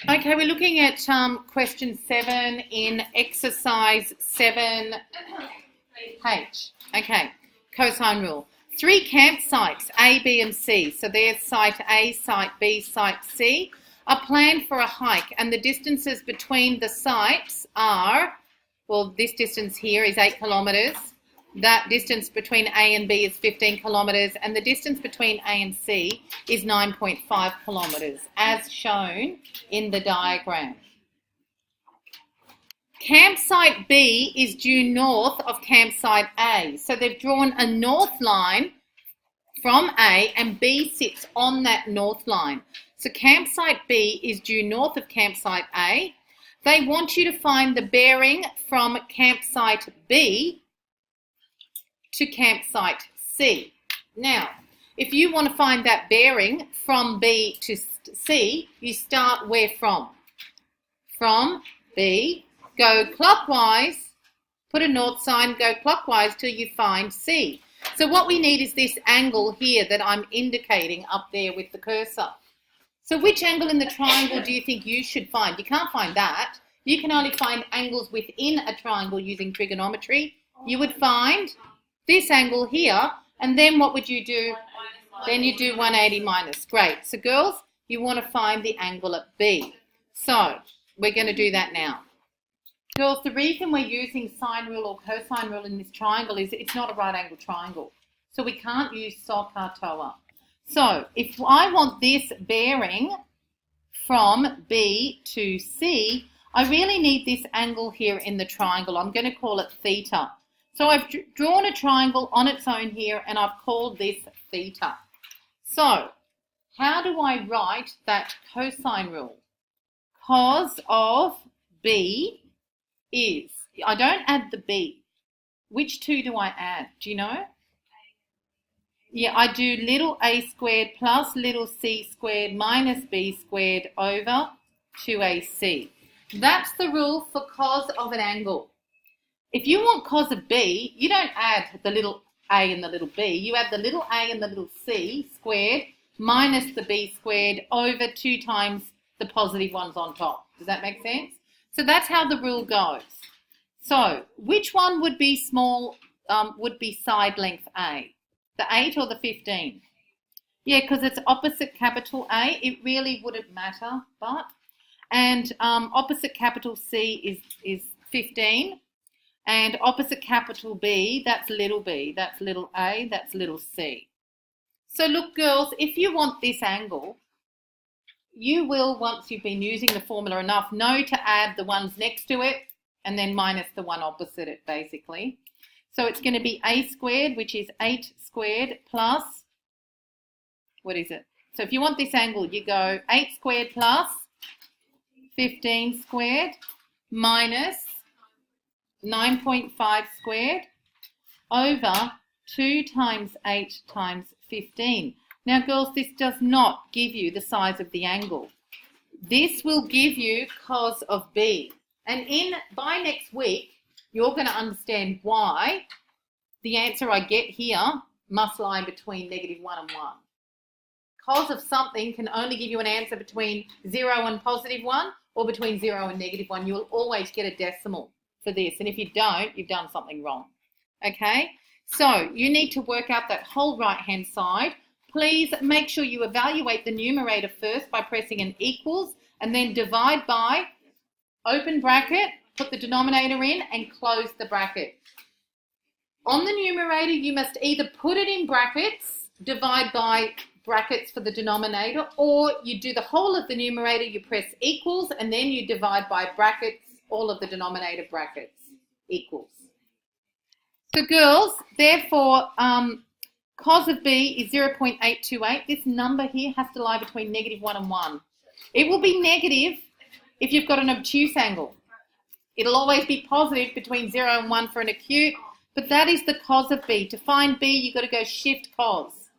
Okay, we're looking at question 7 in exercise 7H. Okay, cosine rule. 3 campsites, A, B and C, so there's site A, site B, site C, are planned for a hike, and the distances between the sites are, well, this distance here is 8 kilometres, that distance between A and B is 15 kilometres, and the distance between A and C is 9.5 kilometres, as shown in the diagram. Campsite B is due north of campsite A. So they've drawn a north line from A and B sits on that north line. So campsite B is due north of campsite A. They want you to find the bearing from campsite B to campsite C. Now, if you want to find that bearing from B to C, you start where from? From B, go clockwise, put a north sign, go clockwise till you find C. So what we need is this angle here that I'm indicating up there with the cursor. So which angle in the triangle do you think you should find? You can't find that. You can only find angles within a triangle using trigonometry. You would find this angle here, and then what would you do? Then you do 180 minus. Great. So girls, you want to find the angle at B. So we're going to do that now. Girls, the reason we're using sine rule or cosine rule in this triangle is it's not a right angle triangle. So we can't use SOHCAHTOA. So if I want this bearing from B to C, I really need this angle here in the triangle. I'm going to call it theta. So I've drawn a triangle on its own here, and I've called this theta. So how do I write that cosine rule? Cos of B is, I don't add the B. Which two do I add? Do you know? Yeah, I do little a squared plus little c squared minus b squared over 2ac. That's the rule for cos of an angle. If you want cos of B, you don't add the little a and the little b. You add the little a and the little c squared minus the b squared over 2 times the positive ones on top. Does that make sense? So that's how the rule goes. So which one would be small, would be side length A? The 8 or the 15? Yeah, because it's opposite capital A. It really wouldn't matter, but. And opposite capital C is 15. And opposite capital B, that's little b, that's little a, that's little c. So look, girls, if you want this angle, you will, once you've been using the formula enough, know to add the ones next to it and then minus the one opposite it, basically. So it's going to be a squared, which is 8 squared plus, what is it? So if you want this angle, you go 8 squared plus 15 squared minus 9.5 squared over 2 times 8 times 15. Now, girls, this does not give you the size of the angle. This will give you cos of B. And by next week, you're going to understand why the answer I get here must lie between -1 and 1. Cos of something can only give you an answer between 0 and +1 or between 0 and -1. You'll always get a decimal for this. And if you don't, you've done something wrong. Okay? So you need to work out that whole right-hand side. Please make sure you evaluate the numerator first by pressing an equals and then divide by, open bracket, put the denominator in and close the bracket. On the numerator, you must either put it in brackets, divide by brackets for the denominator, or you do the whole of the numerator, you press equals and then you divide by brackets, all of the denominator brackets, equals. So girls, therefore, cos of B is 0.828. This number here has to lie between -1 and 1. It will be negative if you've got an obtuse angle. It'll always be positive between 0 and 1 for an acute, but that is the cos of B. To find B, you've got to go shift cos.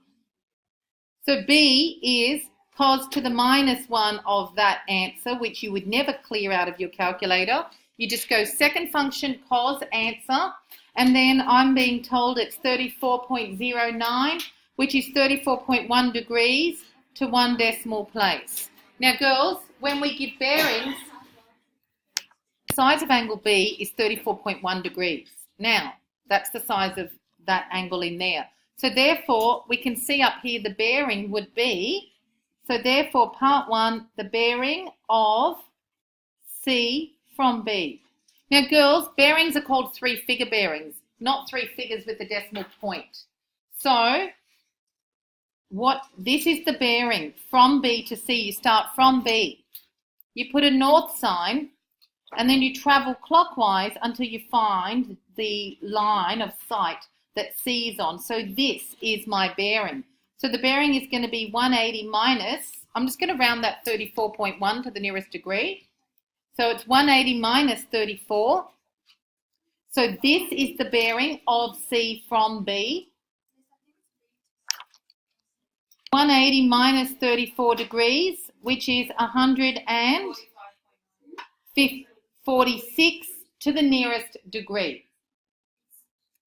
So B is cos to the -1 of that answer, which you would never clear out of your calculator. You just go second function cos answer, and then I'm being told it's 34.09, which is 34.1 degrees to 1 decimal place. Now, girls, when we give bearings, the size of angle B is 34.1 degrees. Now, that's the size of that angle in there. So, therefore, we can see up here the bearing would be, so therefore, part 1, the bearing of C from B. Now, girls, bearings are called 3-figure bearings, not 3 figures with a decimal point. So, this is the bearing from B to C. You start from B. You put a north sign, and then you travel clockwise until you find the line of sight that C is on. So this is my bearing. So the bearing is going to be 180 minus, I'm just going to round that 34.1 to the nearest degree. So it's 180 minus 34. So this is the bearing of C from B. 180 minus 34 degrees, which is 146 to the nearest degree.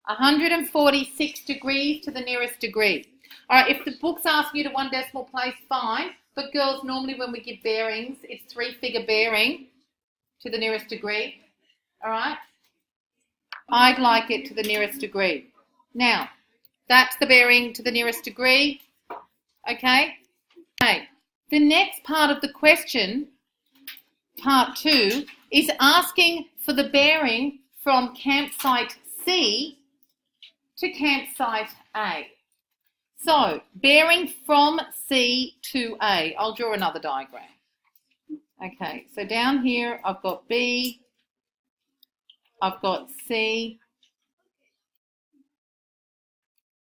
146 degrees to the nearest degree. All right, if the books ask you to 1 decimal place, fine. But girls, normally when we give bearings, it's 3-figure bearing to the nearest degree. All right? I'd like it to the nearest degree. Now, that's the bearing to the nearest degree. Okay? Okay. The next part of the question, part 2, is asking for the bearing from campsite C to campsite A. So, bearing from C to A. I'll draw another diagram. Okay, so down here I've got B, I've got C,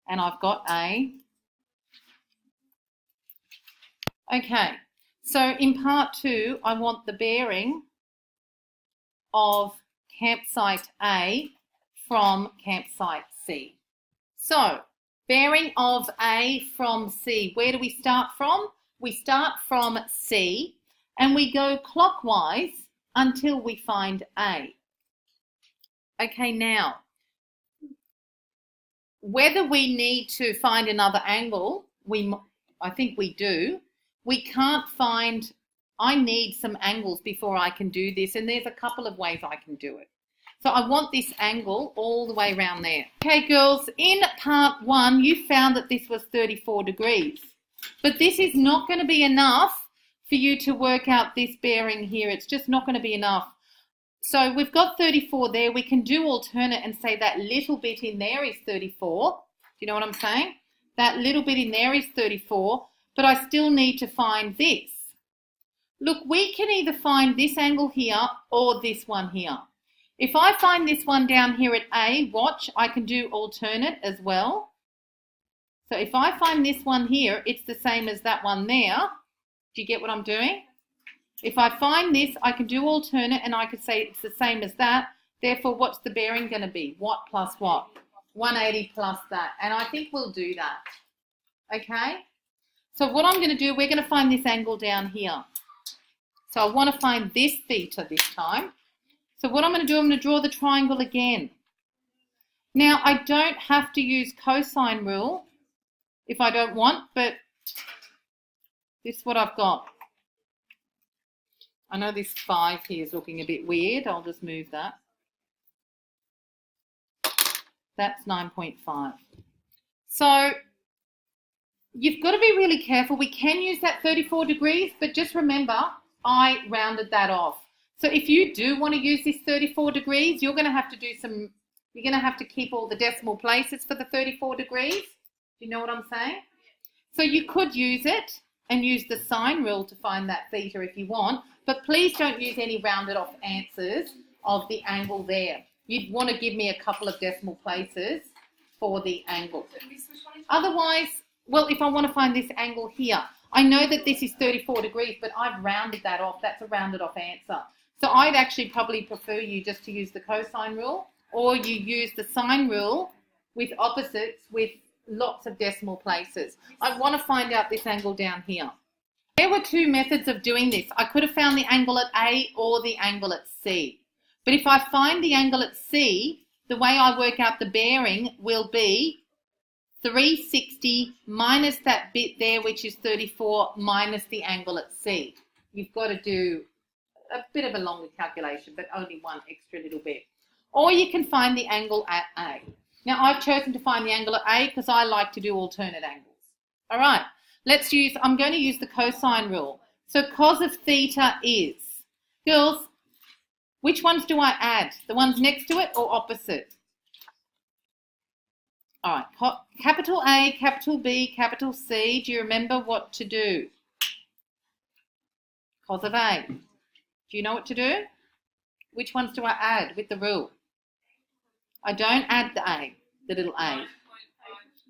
and I've got A. Okay, so in part 2, I want the bearing of campsite A from campsite C. So, bearing of A from C, where do we start from? We start from C and we go clockwise until we find A. Okay, now, whether we need to find another angle, I think we do. We can't find, I need some angles before I can do this, and there's a couple of ways I can do it. So I want this angle all the way around there. Okay, girls, in part 1, you found that this was 34 degrees. But this is not going to be enough for you to work out this bearing here. It's just not going to be enough. So we've got 34 there. We can do alternate and say that little bit in there is 34. Do you know what I'm saying? That little bit in there is 34, but I still need to find this. Look, we can either find this angle here or this one here. If I find this one down here at A, watch, I can do alternate as well. So if I find this one here, it's the same as that one there. Do you get what I'm doing? If I find this, I can do alternate and I could say it's the same as that. Therefore, what's the bearing going to be? What plus what? 180 plus that. And I think we'll do that. Okay? So what I'm going to do, we're going to find this angle down here. So I want to find this theta this time. So what I'm going to do, I'm going to draw the triangle again. Now, I don't have to use cosine rule if I don't want, but this is what I've got. I know this 5 here is looking a bit weird. I'll just move that. That's 9.5. So you've got to be really careful. We can use that 34 degrees, but just remember, I rounded that off. So if you do want to use this 34 degrees, you're going to have to do some, you're going to have to keep all the decimal places for the 34 degrees. Do you know what I'm saying? So you could use it and use the sine rule to find that theta if you want, but please don't use any rounded off answers of the angle there. You'd want to give me a couple of decimal places for the angle. Otherwise, well, if I want to find this angle here, I know that this is 34 degrees, but I've rounded that off. That's a rounded off answer. So I'd actually probably prefer you just to use the cosine rule, or you use the sine rule with opposites with lots of decimal places. I want to find out this angle down here. There were 2 methods of doing this. I could have found the angle at A or the angle at C. But if I find the angle at C, the way I work out the bearing will be 360 minus that bit there, which is 34, minus the angle at C. you've got to do a bit of a longer calculation, but only one extra little bit. Or you can find the angle at A. Now, I've chosen to find the angle at A because I like to do alternate angles. All right, I'm going to use the cosine rule. So cos of theta is, girls, which ones do I add? The ones next to it or opposite? All right, capital A, capital B, capital C. Do you remember what to do? Cos of A. Do you know what to do? Which ones do I add with the rule? I don't add the A, the little a.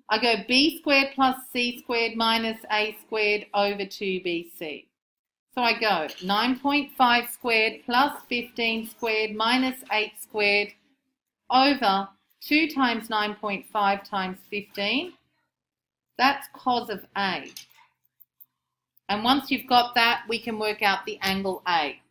I go B squared plus C squared minus A squared over 2BC. So I go 9.5 squared plus 15 squared minus 8 squared over 2 times 9.5 times 15. That's cos of A. And once you've got that, we can work out the angle A.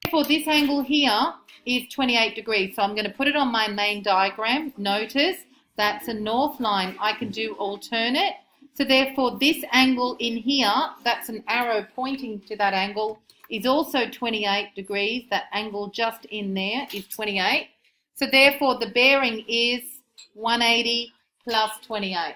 Therefore, this angle here is 28 degrees. So I'm going to put it on my main diagram. Notice that's a north line. I can do alternate. So therefore, this angle in here, that's an arrow pointing to that angle, is also 28 degrees. That angle just in there is 28. So therefore, the bearing is 180 plus 28.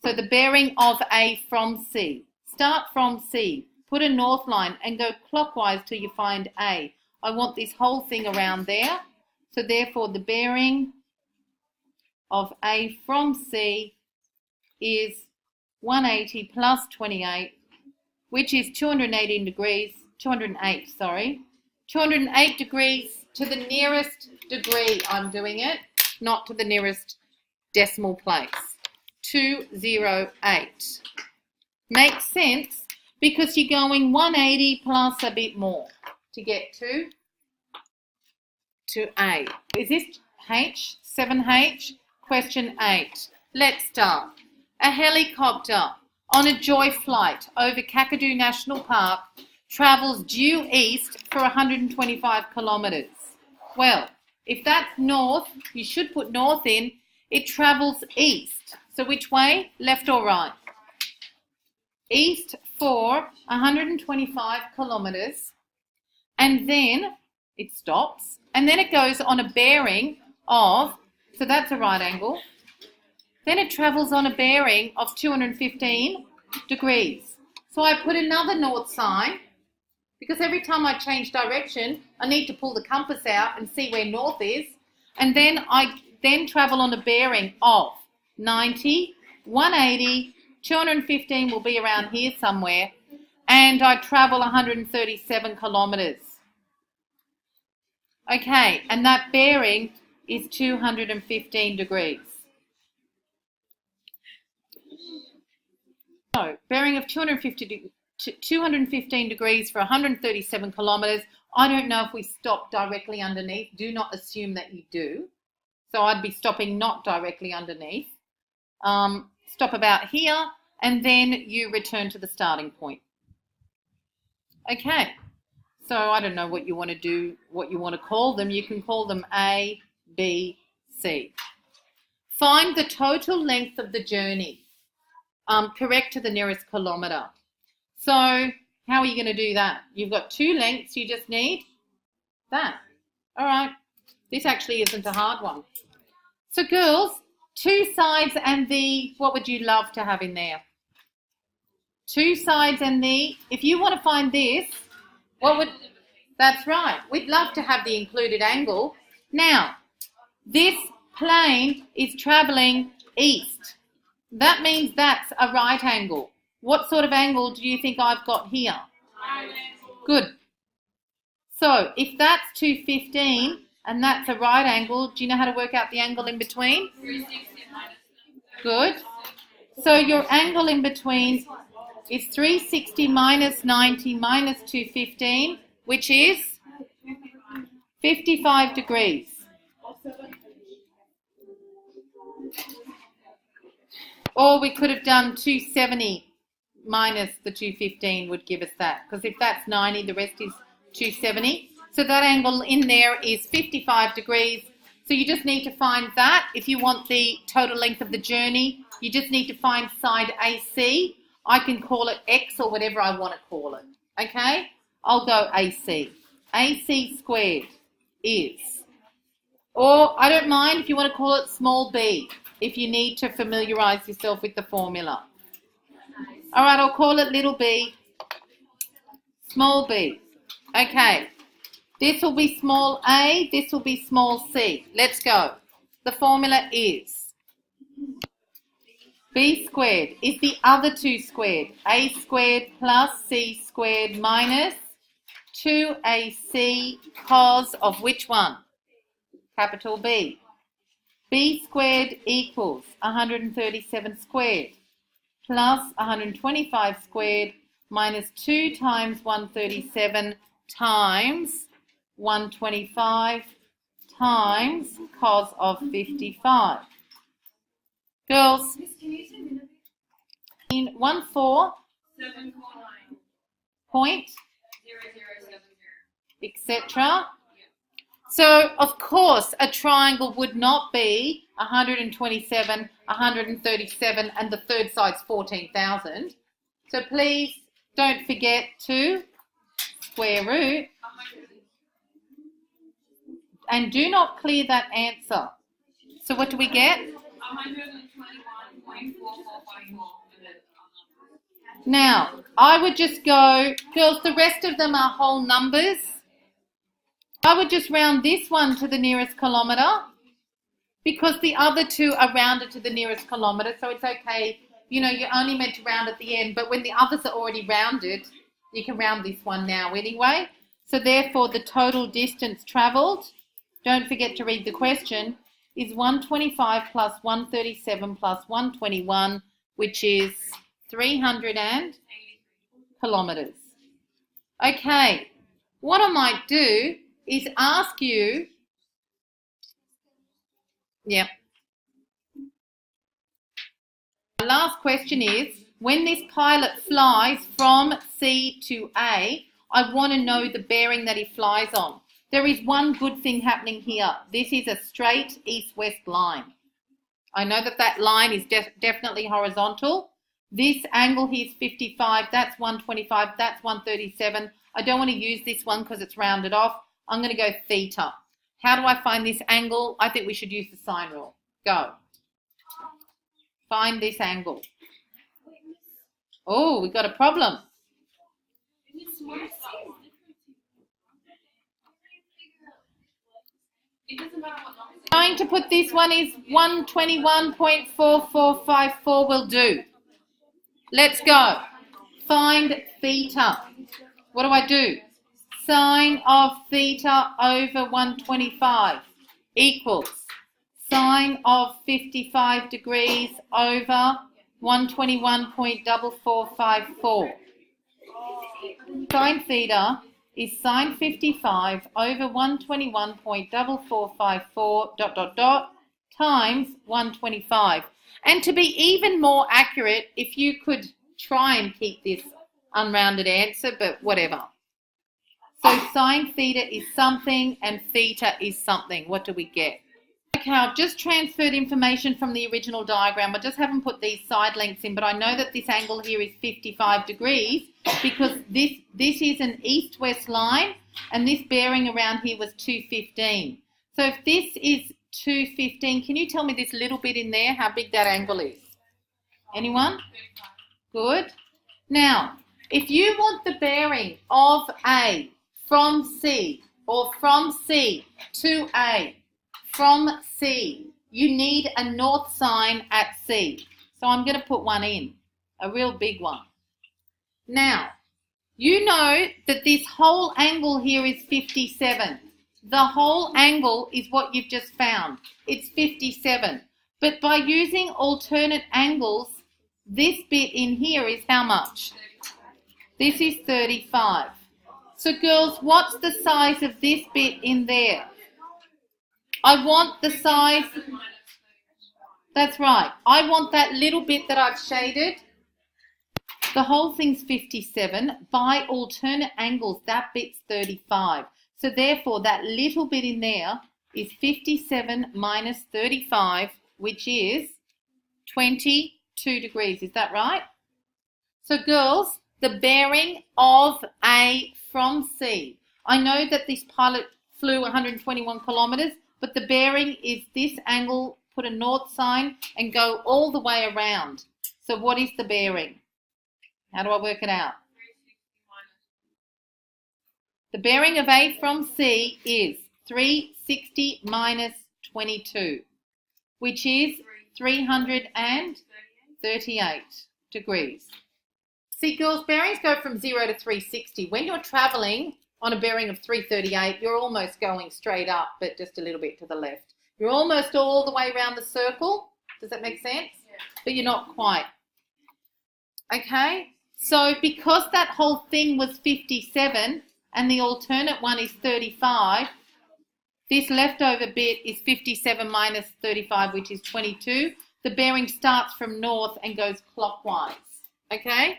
So the bearing of A from C. Start from C. Put a north line and go clockwise till you find A. I want this whole thing around there. So therefore, the bearing of A from C is 180 plus 28, which is 208 degrees to the nearest degree. I'm doing it, not to the nearest decimal place. 208. Makes sense because you're going 180 plus a bit more to get to A. Is this H? 7H? Question 8. Let's start. A helicopter on a joy flight over Kakadu National Park travels due east for 125 kilometres. Well, if that's north, you should put north in. It travels east. So which way? Left or right? East for 125 kilometres. And then it stops. And then it goes on a bearing of, so that's a right angle. Then it travels on a bearing of 215 degrees. So I put another north sign because every time I change direction, I need to pull the compass out and see where north is. And then I travel on a bearing of 90, 180, 215 will be around here somewhere. And I travel 137 kilometres. Okay, and that bearing is 215 degrees. So, bearing of 215 degrees for 137 kilometres. I don't know if we stop directly underneath. Do not assume that you do. So I'd be stopping not directly underneath. Stop about here, and then you return to the starting point. Okay. So I don't know what you want to do, what you want to call them. You can call them A, B, C. Find the total length of the journey. Correct to the nearest kilometre. So how are you going to do that? You've got two lengths. You just need that. All right. This actually isn't a hard one. So girls, two sides and the, what would you love to have in there? Two sides and the, if you want to find this, what would, that's right. We'd love to have the included angle. Now, this plane is travelling east. That means that's a right angle. What sort of angle do you think I've got here? Good. So if that's 215 and that's a right angle, do you know how to work out the angle in between? 360 minus. Good. So your angle in between is 360 minus 90 minus 215, which is 55 degrees. Or we could have done 270 minus the 215 would give us that. Because if that's 90, the rest is 270. So that angle in there is 55 degrees. So you just need to find that. If you want the total length of the journey, you just need to find side AC I can call it X or whatever I want to call it. Okay? I'll go AC. AC squared is, or I don't mind if you want to call it small b, if you need to familiarize yourself with the formula. All right, I'll call it little b, small b. Okay, this will be small a, this will be small c. Let's go. The formula is b squared is the other two squared. A squared plus c squared minus 2ac cos of which one? Capital B. B squared equals 137 squared plus 125 squared minus 2 times 137 times 125 times cos of 55. Girls, in 14 point, etc. So, of course, a triangle would not be 127, 137, and the third side's 14,000. So please don't forget to square root. And do not clear that answer. So what do we get? 121.4454. Now, I would just go, girls, the rest of them are whole numbers. I would just round this one to the nearest kilometre because the other two are rounded to the nearest kilometre, so it's okay. You know, you're only meant to round at the end, but when the others are already rounded, you can round this one now anyway. So therefore, the total distance travelled, don't forget to read the question, is 125 plus 137 plus 121, which is 300 kilometres. Okay, what I might do is ask you, the last question is, when this pilot flies from C to A, I want to know the bearing that he flies on. There is one good thing happening here. This is a straight east-west line. I know that that line is definitely horizontal. This angle here is 55, that's 125, that's 137. I don't want to use this one because it's rounded off. I'm going to go theta. How do I find this angle? I think we should use the sine rule. Go. Find this angle. Oh, we've got a problem. Going to put this one is 121.4454 will do. Let's go. Find theta. What do I do? Sine of theta over 125 equals sine of 55 degrees over 121.4454. Sine theta is sine 55 over 121.4454 ... times 125. And to be even more accurate, if you could try and keep this unrounded answer, but whatever. So sine theta is something and theta is something. What do we get? Okay, I've just transferred information from the original diagram. I just haven't put these side lengths in, but I know that this angle here is 55 degrees because this is an east-west line and this bearing around here was 215. So if this is 215, can you tell me this little bit in there, how big that angle is? Anyone? Good. Now, if you want the bearing of A from C or from C to A, from C, you need a north sign at C. So I'm going to put one in, a real big one. Now, you know that this whole angle here is 57. The whole angle is what you've just found. It's 57. But by using alternate angles, this bit in here is how much? This is 35. So girls, what's the size of this bit in there? I want the size, that's right, I want that little bit that I've shaded. The whole thing's 57. By alternate angles, that bit's 35. So therefore, that little bit in there is 57 minus 35, which is 22 degrees. Is that right? So girls, the bearing of A from C. I know that this pilot flew 121 kilometers, but the bearing is this angle, put a north sign and go all the way around. So what is the bearing? How do I work it out? The bearing of A from C is 360 minus 22, which is 338 degrees. See, girls, bearings go from 0 to 360. When you're traveling on a bearing of 338, you're almost going straight up, but just a little bit to the left. You're almost all the way around the circle. Does that make sense? Yeah. But you're not quite. Okay? So because that whole thing was 57 and the alternate one is 35, this leftover bit is 57 minus 35, which is 22. The bearing starts from north and goes clockwise. Okay?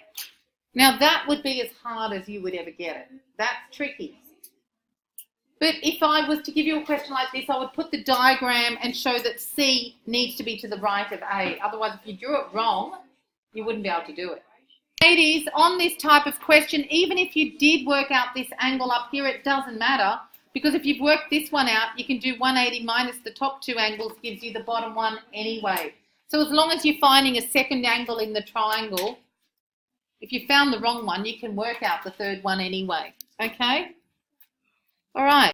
Now that would be as hard as you would ever get it. That's tricky. But if I was to give you a question like this, I would put the diagram and show that C needs to be to the right of A. Otherwise, if you drew it wrong, you wouldn't be able to do it. Ladies, on this type of question, even if you did work out this angle up here, it doesn't matter, because if you've worked this one out, you can do 180 minus the top two angles gives you the bottom one anyway. So as long as you're finding a second angle in the triangle, if you found the wrong one, you can work out the third one anyway. Okay? All right.